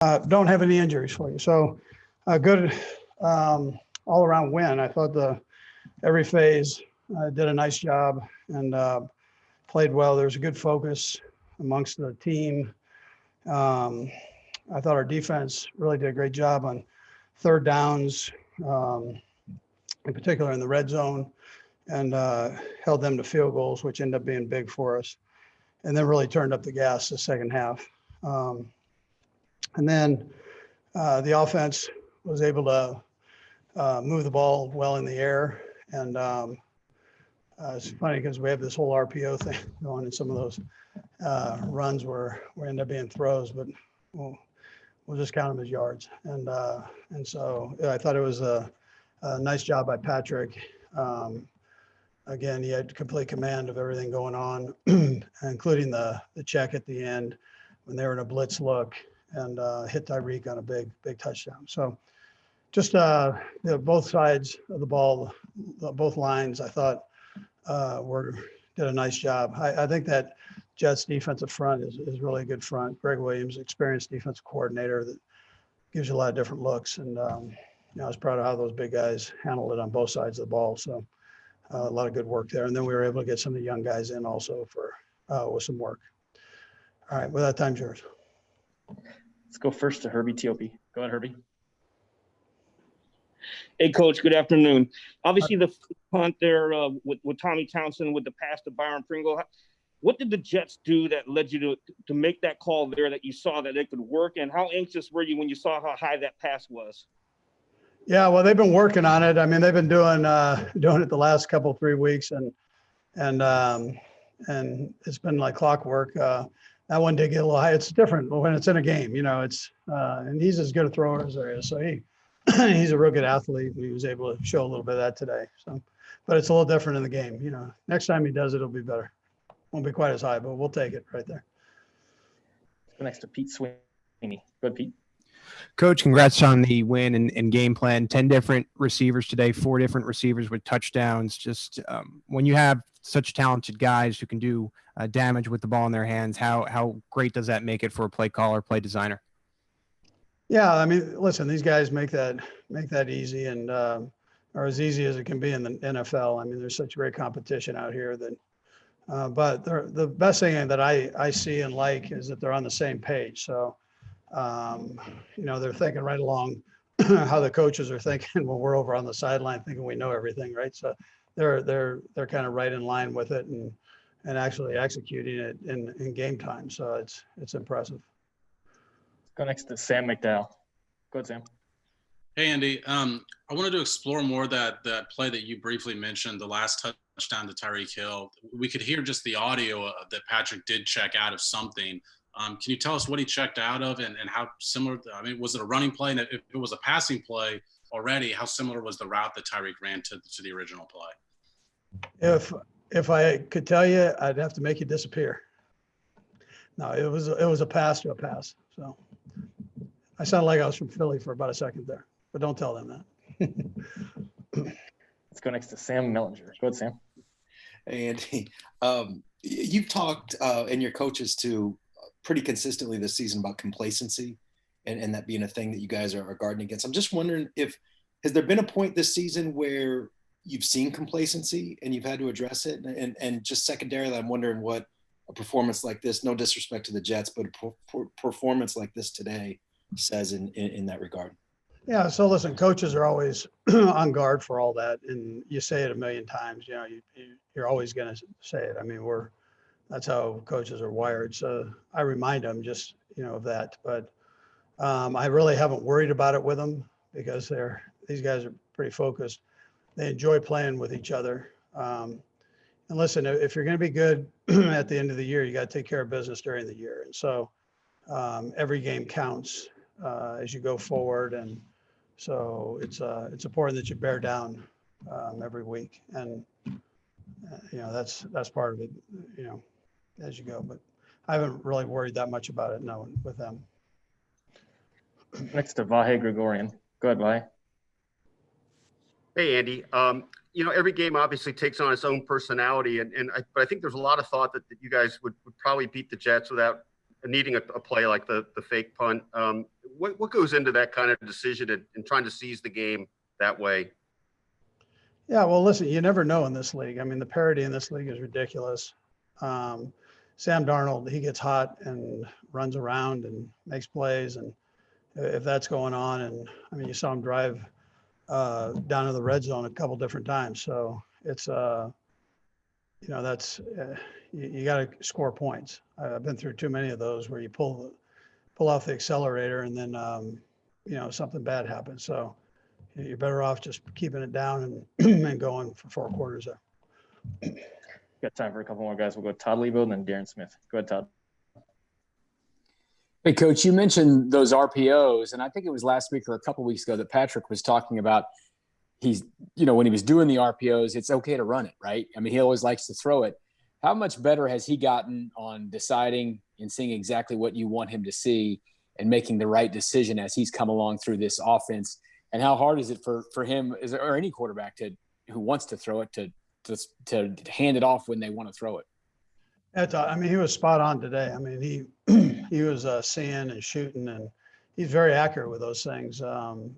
Don't have any injuries for you. So a good all-around win. I thought every phase did a nice job and played well. There was a good focus amongst the team. I thought our defense really did a great job on third downs, in particular in the red zone, and held them to field goals, which ended up being big for us. And then really turned up the gas the second half. And then the offense was able to move the ball well in the air. And it's funny because we have this whole RPO thing going, and some of those runs were end up being throws, but we'll just count them as yards. And so I thought it was a nice job by Patrick. Again, he had complete command of everything going on, including the check at the end when they were in a blitz look and hit Tyreek on a big touchdown. So just both sides of the ball, both lines, I thought did a nice job. I think that Jets defensive front is really a good front. Greg Williams, experienced defensive coordinator that gives you a lot of different looks. And I was proud of how those big guys handled it on both sides of the ball. So a lot of good work there. And then we were able to get some of the young guys in also with some work. All right, well, that time's yours. Let's go first to Herbie Teope. Go ahead, Herbie. Hey, Coach, good afternoon. Obviously, the punt there with Tommy Townsend with the pass to Byron Pringle, what did the Jets do that led you to make that call there that you saw that it could work? And how anxious were you when you saw how high that pass was? Yeah, well, they've been working on it. I mean, they've been doing it the last 3 weeks, and it's been like clockwork. That one did get a little high. It's different when it's in a game, it's and he's as good a thrower as there is. So he's a real good athlete. He was able to show a little bit of that today. So, but it's a little different in the game. Next time he does it, it'll be better. Won't be quite as high, but we'll take it right there. Let's go next to Pete Sweeney. Go ahead, Pete. Coach, congrats on the win and game plan. 10 different receivers today, 4 different receivers with touchdowns. Just when you have such talented guys who can do damage with the ball in their hands, how great does that make it for a play caller, play designer? Yeah, I mean, listen, these guys make that easy and or as easy as it can be in the NFL. I mean, there's such great competition out here that. But the best thing that I see and like is that they're on the same page. So. They're thinking right along how the coaches are thinking when we're over on the sideline thinking we know everything, right? So they're kind of right in line with it and actually executing it in game time. So it's impressive. Let's go next to Sam McDowell. Go ahead, Sam. Hey, Andy. I wanted to explore more that play that you briefly mentioned, the last touchdown to Tyreek Hill. We could hear just the audio that Patrick did check out of something. Can you tell us what he checked out of and how similar? I mean, was it a running play? And if it was a passing play already, how similar was the route that Tyreek ran to the original play? If I could tell you, I'd have to make you disappear. No, it was a pass to a pass. So I sounded like I was from Philly for about a second there, but don't tell them that. Let's go next to Sam Mellinger. Go ahead, Sam. Hey, Andy. You've talked and your coaches too pretty consistently this season about complacency and that being a thing that you guys are guarding against. I'm just wondering has there been a point this season where you've seen complacency and you've had to address it? And just secondarily, I'm wondering what a performance like this, no disrespect to the Jets, but a performance like this today says in that regard. Yeah. So listen, coaches are always on guard for all that. And you say it a million times, you're always going to say it. I mean, that's how coaches are wired. So I remind them just, of that. But I really haven't worried about it with them because these guys are pretty focused. They enjoy playing with each other. And listen, if you're going to be good at the end of the year, you got to take care of business during the year. And so every game counts as you go forward. And so it's important that you bear down every week. And, that's part of it, as you go, but I haven't really worried that much about it. No, with them. Next to Vahe Gregorian. Go ahead, Vahe. Hey, Andy. Every game obviously takes on its own personality, but I think there's a lot of thought that you guys would probably beat the Jets without needing a play like the fake punt. What goes into that kind of decision and trying to seize the game that way? Yeah, well, listen, you never know in this league. I mean, the parity in this league is ridiculous. Sam Darnold, he gets hot and runs around and makes plays. And if that's going on, and I mean, you saw him drive down to the red zone a couple different times. So it's, that's, you got to score points. I've been through too many of those where you pull off the accelerator and then, something bad happens. So you're better off just keeping it down and, and going for 4 quarters there. Got time for a couple more guys. We'll go Todd Lebo and then Darren Smith. Go ahead, Todd. Hey, Coach, you mentioned those RPOs, and I think it was last week or a couple weeks ago that Patrick was talking about when he was doing the RPOs, it's okay to run it, right? I mean, he always likes to throw it. How much better has he gotten on deciding and seeing exactly what you want him to see and making the right decision as he's come along through this offense? And how hard is it for him or any quarterback who wants to throw it to hand it off when they want to throw it? I mean, he was spot on today. I mean, he was seeing and shooting, and he's very accurate with those things,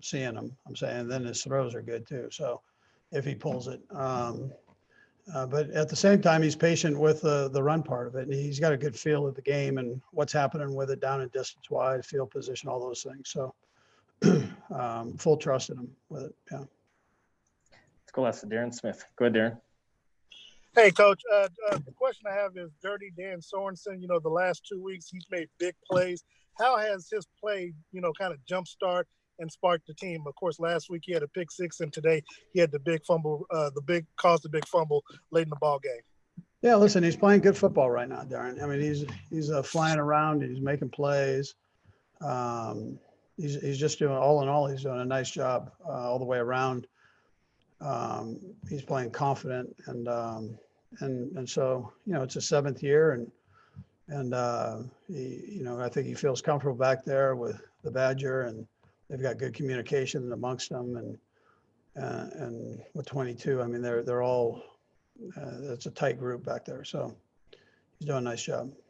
seeing them, I'm saying. And then his throws are good too. So if he pulls it. But at the same time, he's patient with the run part of it. And he's got a good feel of the game and what's happening with it down and distance wide, field position, all those things. So full trust in him with it. Yeah. Let's go last to Darren Smith. Go ahead, Darren. Hey, Coach. The question I have is Dirty Dan Sorensen. The last 2 weeks he's made big plays. How has his play, kind of jumpstart and spark the team? Of course, last week he had a pick 6, and today he had the big fumble, caused the big fumble late in the ball game. Yeah, listen, he's playing good football right now, Darren. I mean, he's flying around, he's making plays. He's just doing, all in all, he's doing a nice job all the way around. He's playing confident, and so it's his 7th year, and I think he feels comfortable back there with the Badger, and they've got good communication amongst them, and with 22, I mean they're all it's a tight group back there, so he's doing a nice job.